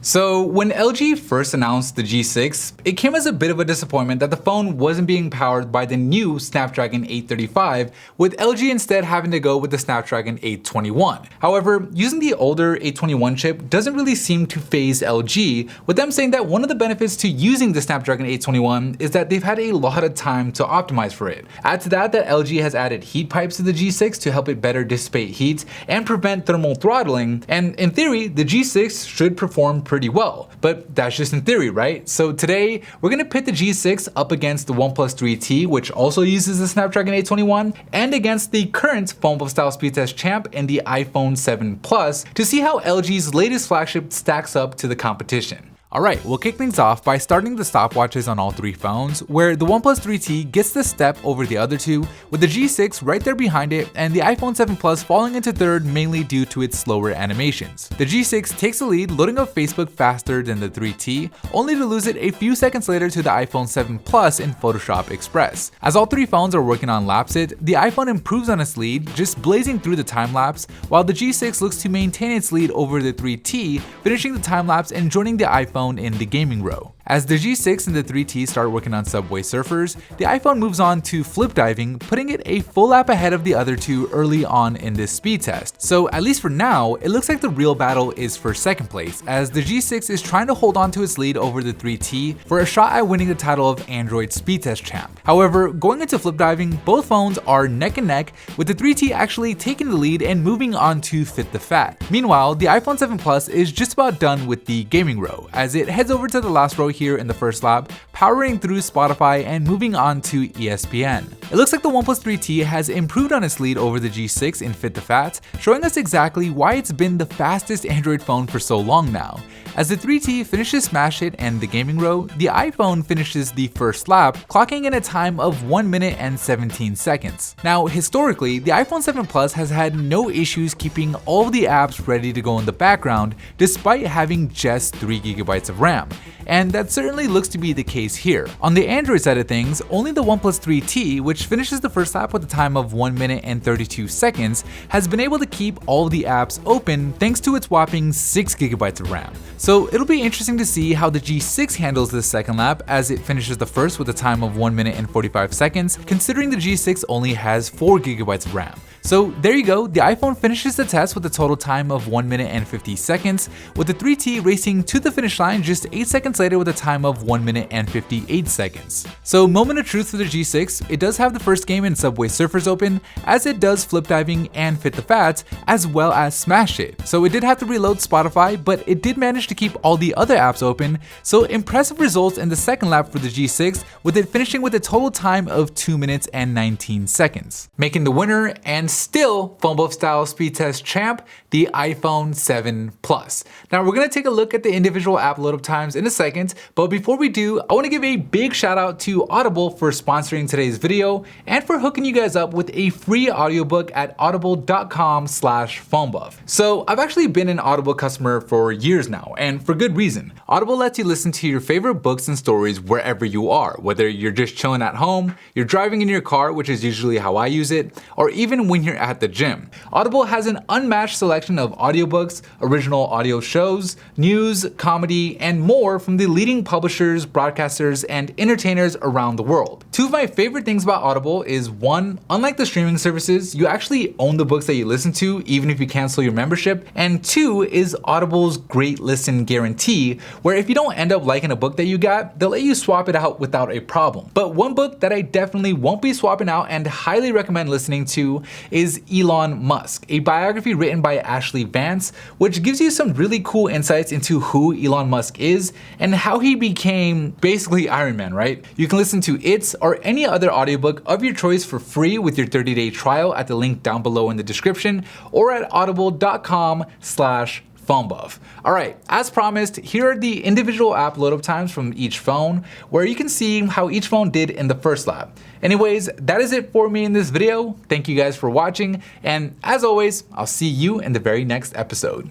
So when LG first announced the G6, it came as a bit of a disappointment that the phone wasn't being powered by the new Snapdragon 835, with LG instead having to go with the Snapdragon 821. However, using the older 821 chip doesn't really seem to faze LG, with them saying that one of the benefits to using the Snapdragon 821 is that they've had a lot of time to optimize for it. Add to that LG has added heat pipes to the G6 to help it better dissipate heat and prevent thermal throttling, and in theory, the G6 should perform pretty well. But that's just in theory, right? So today, we're gonna pit the G6 up against the OnePlus 3T, which also uses the Snapdragon 821, and against the current PhoneBuff style speed test champ in the iPhone 7 Plus to see how LG's latest flagship stacks up to the competition. Alright, we'll kick things off by starting the stopwatches on all three phones, where the OnePlus 3T gets the step over the other two, with the G6 right there behind it, and the iPhone 7 Plus falling into third mainly due to its slower animations. The G6 takes the lead, loading up Facebook faster than the 3T, only to lose it a few seconds later to the iPhone 7 Plus in Photoshop Express. As all three phones are working on Lapse-It, the iPhone improves on its lead, just blazing through the time-lapse, while the G6 looks to maintain its lead over the 3T, finishing the time-lapse and joining the iPhone in the gaming row. As the G6 and the 3T start working on Subway Surfers, the iPhone moves on to flip diving, putting it a full lap ahead of the other two early on in this speed test. So at least for now, it looks like the real battle is for second place, as the G6 is trying to hold on to its lead over the 3T for a shot at winning the title of Android speed test champ. However, going into flip diving, both phones are neck and neck, with the 3T actually taking the lead and moving on to fit the fat. Meanwhile, the iPhone 7 Plus is just about done with the gaming row, as it heads over to the last row here in the first lap, powering through Spotify and moving on to ESPN. It looks like the OnePlus 3T has improved on its lead over the G6 in Fit the Fat, showing us exactly why it's been the fastest Android phone for so long now. As the 3T finishes Smash Hit and the gaming row, the iPhone finishes the first lap, clocking in a time of 1 minute and 17 seconds. Now, historically, the iPhone 7 Plus has had no issues keeping all of the apps ready to go in the background, despite having just 3 GB of RAM. And that certainly looks to be the case here. On the Android side of things, only the OnePlus 3T, which finishes the first lap with a time of 1 minute and 32 seconds, has been able to keep all of the apps open thanks to its whopping 6 GB of RAM. So it'll be interesting to see how the G6 handles this second lap as it finishes the first with a time of 1 minute and 45 seconds, considering the G6 only has 4 GB of RAM. So there you go, the iPhone finishes the test with a total time of 1 minute and 50 seconds, with the 3T racing to the finish line just 8 seconds later with a time of 1 minute and 58 seconds. So moment of truth for the G6, it does have the first game in Subway Surfers open, as it does flip diving and Fit the Fat, as well as Smash It. So it did have to reload Spotify, but it did manage to keep all the other apps open, so impressive results in the second lap for the G6, with it finishing with a total time of 2 minutes and 19 seconds. Making the winner, and still PhoneBuff style speed test champ, the iPhone 7 Plus. Now we're gonna take a look at the individual app load up times in a second, but before we do, I wanna give a big shout out to Audible for sponsoring today's video and for hooking you guys up with a free audiobook at audible.com/phonebuff. So I've actually been an Audible customer for years now, and for good reason. Audible lets you listen to your favorite books and stories wherever you are, whether you're just chilling at home, you're driving in your car, which is usually how I use it, or even when you're at the gym. Audible has an unmatched selection of audiobooks, original audio shows, news, comedy, and more from the leading publishers, broadcasters, and entertainers around the world. Two of my favorite things about Audible is one, unlike the streaming services, you actually own the books that you listen to even if you cancel your membership, and two is Audible's Great Listen Guarantee, where if you don't end up liking a book that you got, they'll let you swap it out without a problem. But one book that I definitely won't be swapping out and highly recommend listening to is Elon Musk, a biography written by Ashley Vance, which gives you some really cool insights into who Elon Musk is and how he became basically Iron Man, right? You can listen to it or any other audiobook of your choice for free with your 30-day trial at the link down below in the description or at audible.com/phonebuff. Alright, as promised, here are the individual app load up times from each phone, where you can see how each phone did in the first lap. Anyways, that is it for me in this video. Thank you guys for watching, and as always, I'll see you in the very next episode.